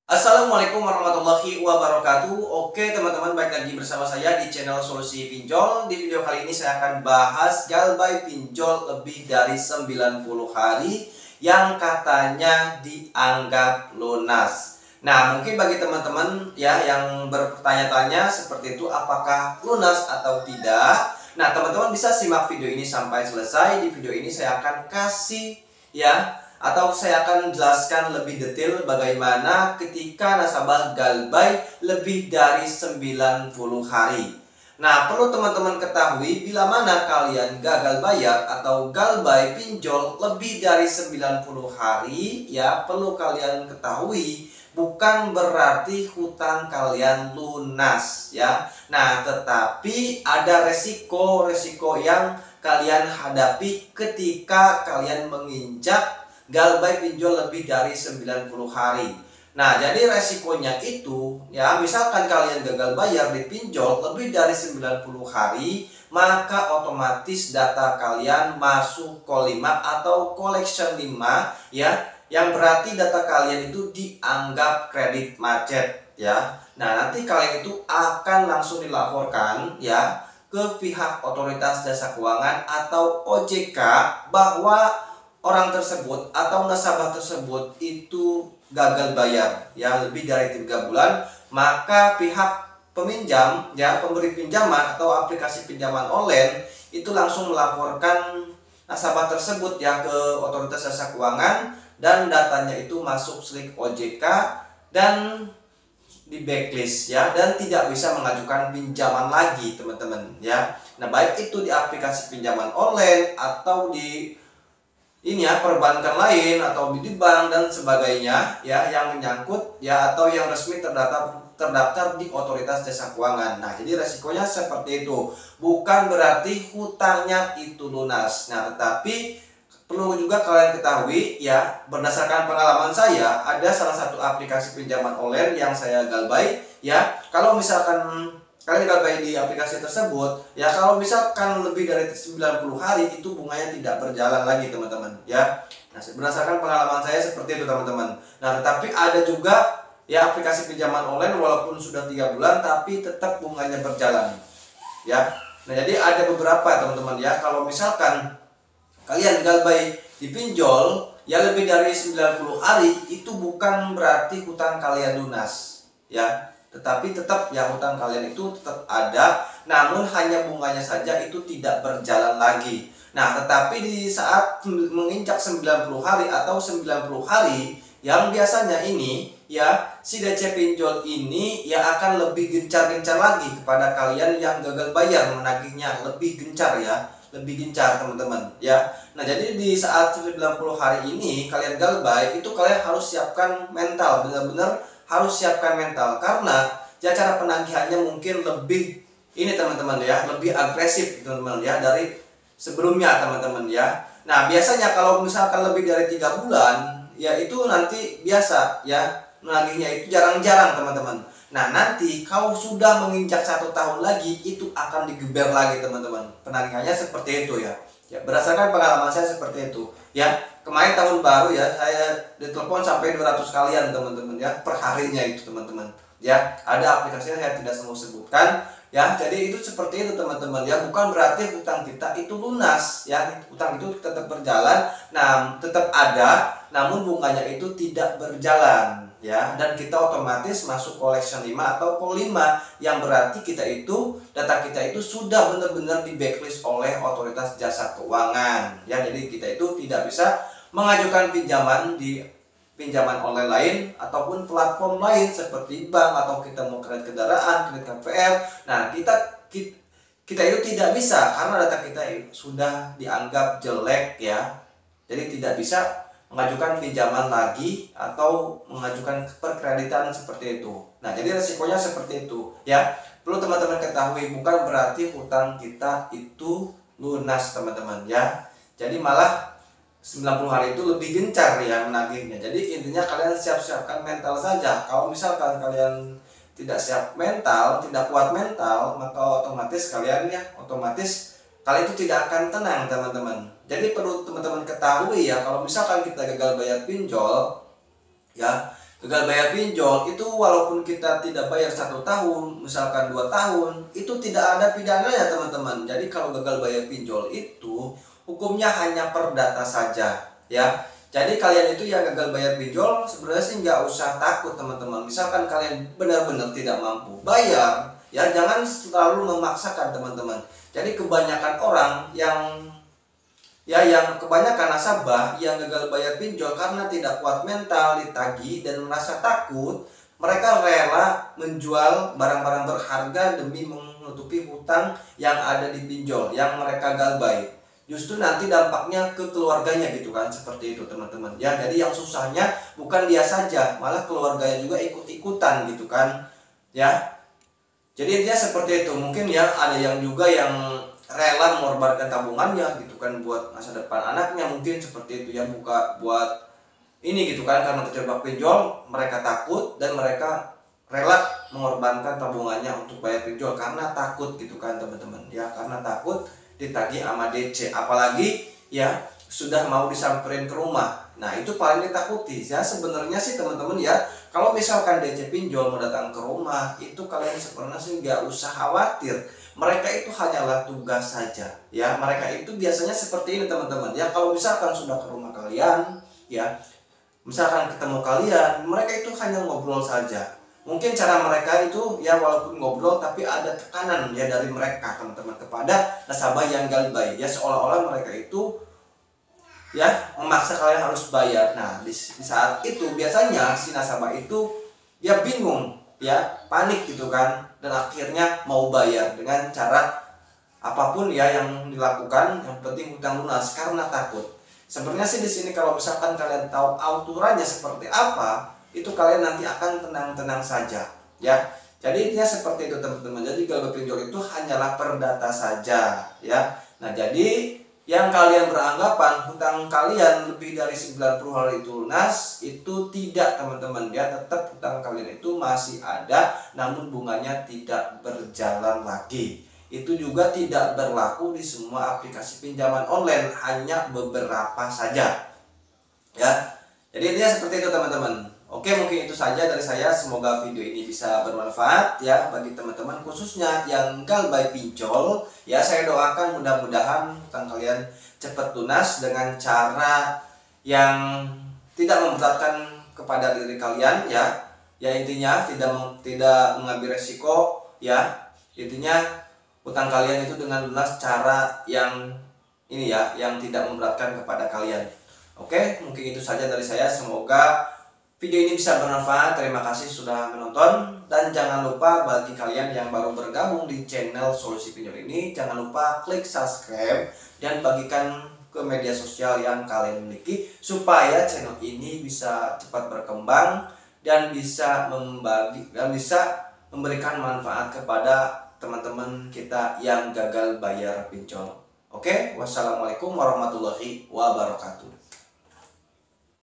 Assalamualaikum warahmatullahi wabarakatuh. Oke teman-teman, balik lagi bersama saya di channel Solusi Pinjol. Di video kali ini saya akan bahas galbay pinjol lebih dari 90 hari yang katanya dianggap lunas. Nah, mungkin bagi teman-teman ya yang bertanya-tanya seperti itu, apakah lunas atau tidak. Nah, teman-teman bisa simak video ini sampai selesai. Di video ini saya akan kasih ya, atau saya akan jelaskan lebih detail bagaimana ketika nasabah galbay lebih dari 90 hari. Nah, perlu teman-teman ketahui, bila mana kalian gagal bayar atau galbay pinjol lebih dari 90 hari, ya perlu kalian ketahui bukan berarti hutang kalian lunas ya. Nah, tetapi ada resiko-resiko yang kalian hadapi ketika kalian menginjak galbay pinjol lebih dari 90 hari. Nah, jadi resikonya itu ya, misalkan kalian gagal bayar di pinjol lebih dari 90 hari, maka otomatis data kalian masuk K5 atau collection 5 ya, yang berarti data kalian itu dianggap kredit macet ya. Nah, nanti kalian itu akan langsung dilaporkan ya ke pihak otoritas jasa keuangan atau OJK bahwa orang tersebut atau nasabah tersebut itu gagal bayar ya lebih dari 3 bulan, maka pihak peminjam ya, pemberi pinjaman atau aplikasi pinjaman online itu langsung melaporkan nasabah tersebut ya ke otoritas jasa keuangan, dan datanya itu masuk slik OJK dan di backlist ya, dan tidak bisa mengajukan pinjaman lagi teman-teman ya. Nah, baik itu di aplikasi pinjaman online atau di ini ya, perbankan lain atau di bank dan sebagainya ya, yang menyangkut ya atau yang resmi terdaftar di otoritas jasa keuangan. Nah, jadi resikonya seperti itu. Bukan berarti hutangnya itu lunas. Nah, tetapi perlu juga kalian ketahui ya, berdasarkan pengalaman saya, ada salah satu aplikasi pinjaman online yang saya galbay ya. Kalau misalkan kalian galbay di aplikasi tersebut ya, kalau misalkan lebih dari 90 hari itu bunganya tidak berjalan lagi teman-teman ya. Nah, berdasarkan pengalaman saya seperti itu teman-teman. Nah, tetapi ada juga ya aplikasi pinjaman online walaupun sudah 3 bulan tapi tetap bunganya berjalan ya. Nah, jadi ada beberapa teman-teman ya, kalau misalkan kalian galbay di pinjol ya lebih dari 90 hari, itu bukan berarti hutang kalian lunas ya, tetapi tetap ya hutang kalian itu tetap ada, namun hanya bunganya saja itu tidak berjalan lagi. Nah, tetapi di saat menginjak 90 hari atau 90 hari yang biasanya ini ya, si DC pinjol ini ya akan lebih gencar-gencar lagi kepada kalian yang gagal bayar, menagihnya lebih gencar ya, lebih gencar teman-teman ya. Nah, jadi di saat 90 hari ini kalian galbay, itu kalian harus siapkan mental, benar-benar harus siapkan mental, karena ya cara penagihannya mungkin lebih ini teman-teman ya, lebih agresif teman-teman ya dari sebelumnya teman-teman ya. Nah, biasanya kalau misalkan lebih dari 3 bulan ya, itu nanti biasa ya menagihnya itu jarang-jarang teman-teman. Nah, nanti kalau sudah menginjak 1 tahun lagi itu akan digeber lagi teman-teman, penagihannya seperti itu ya. Ya, berdasarkan pengalaman saya seperti itu ya. Kemarin tahun baru ya, saya ditelepon sampai 200 kalian teman-teman ya, per harinya itu teman-teman ya. Ada aplikasinya saya tidak mau sebutkan ya. Jadi itu seperti itu teman-teman ya, bukan berarti hutang kita itu lunas ya. Hutang itu tetap berjalan, nah tetap ada, namun bunganya itu tidak berjalan ya, dan kita otomatis masuk collection 5 atau K5, yang berarti kita itu, data kita itu sudah benar-benar di backlist oleh otoritas jasa keuangan ya. Jadi kita itu tidak bisa mengajukan pinjaman di pinjaman online lain ataupun platform lain seperti bank, atau kita mau kredit kendaraan, kredit KPR. Nah, kita itu tidak bisa karena data kita sudah dianggap jelek ya. Jadi tidak bisa mengajukan pinjaman lagi atau mengajukan perkreditan seperti itu. Nah, jadi resikonya seperti itu ya. Perlu teman-teman ketahui, bukan berarti hutang kita itu lunas teman-teman ya. Jadi malah 90 hari itu lebih gencar ya menagihnya. Jadi intinya kalian siap-siapkan mental saja. Kalau misalkan kalian tidak siap mental, tidak kuat mental, maka otomatis kalian itu tidak akan tenang teman-teman. Jadi perlu teman-teman ketahui ya, kalau misalkan kita gagal bayar pinjol ya, Gagal bayar pinjol itu walaupun kita tidak bayar 1 tahun, misalkan 2 tahun, itu tidak ada pidananya teman-teman. Jadi kalau gagal bayar pinjol itu hukumnya hanya perdata saja ya. Jadi kalian itu yang gagal bayar pinjol sebenarnya sih nggak usah takut teman-teman. Misalkan kalian benar-benar tidak mampu bayar, ya jangan selalu memaksakan teman-teman. Jadi kebanyakan orang yang kebanyakan nasabah yang gagal bayar pinjol karena tidak kuat mental, ditagih dan merasa takut, mereka rela menjual barang-barang berharga demi menutupi hutang yang ada di pinjol yang mereka galbay. Justru nanti dampaknya ke keluarganya gitu kan, seperti itu teman-teman. Ya, jadi yang susahnya bukan dia saja, malah keluarganya juga ikut-ikutan gitu kan. Ya. Jadi dia seperti itu. Mungkin ya ada yang juga yang rela mengorbankan tabungannya gitu kan buat masa depan anaknya, mungkin seperti itu ya, buat ini gitu kan, karena terjebak pinjol mereka takut dan mereka rela mengorbankan tabungannya untuk bayar pinjol karena takut gitu kan teman-teman ya, karena takut ditagih sama DC, apalagi ya sudah mau disamperin ke rumah. Nah itu paling ditakuti ya sebenarnya sih teman-teman ya. Kalau misalkan DC pinjol mau datang ke rumah, itu kalian sebenarnya sih nggak usah khawatir. Mereka itu hanyalah tugas saja ya. Mereka itu biasanya seperti ini teman-teman ya. Kalau misalkan sudah ke rumah kalian ya, misalkan ketemu kalian, mereka itu hanya ngobrol saja. Mungkin cara mereka itu ya walaupun ngobrol tapi ada tekanan ya dari mereka teman-teman kepada nasabah yang galbay ya, seolah-olah mereka itu ya memaksa kalian harus bayar. Nah di saat itu biasanya si nasabah itu ya bingung ya, panik gitu kan, dan akhirnya mau bayar dengan cara apapun ya yang dilakukan, yang penting hutang lunas karena takut. Sebenarnya sih di sini kalau misalkan kalian tahu aturannya seperti apa, itu kalian nanti akan tenang-tenang saja ya. Jadi intinya seperti itu teman-teman. Jadi gagal pinjol itu hanyalah perdata saja ya. Nah jadi yang kalian beranggapan hutang kalian lebih dari 90 hari itu lunas, itu tidak teman-teman ya. Tetap hutang kalian itu masih ada, namun bunganya tidak berjalan lagi. Itu juga tidak berlaku di semua aplikasi pinjaman online, hanya beberapa saja ya. Jadi intinya seperti itu teman-teman. Oke, mungkin itu saja dari saya. Semoga video ini bisa bermanfaat ya bagi teman-teman khususnya yang galbay pinjol ya. Saya doakan mudah-mudahan hutang kalian cepat lunas dengan cara yang tidak memberatkan kepada diri kalian ya. Ya intinya tidak mengambil resiko ya. Intinya hutang kalian itu dengan lunas cara yang ini ya, yang tidak memberatkan kepada kalian. Oke, mungkin itu saja dari saya. Semoga video ini bisa bermanfaat. Terima kasih sudah menonton. Dan jangan lupa bagi kalian yang baru bergabung di channel Solusi Pinjol ini, jangan lupa klik subscribe dan bagikan ke media sosial yang kalian miliki, supaya channel ini bisa cepat berkembang dan bisa memberikan manfaat kepada teman-teman kita yang gagal bayar pinjol. Oke, wassalamualaikum warahmatullahi wabarakatuh.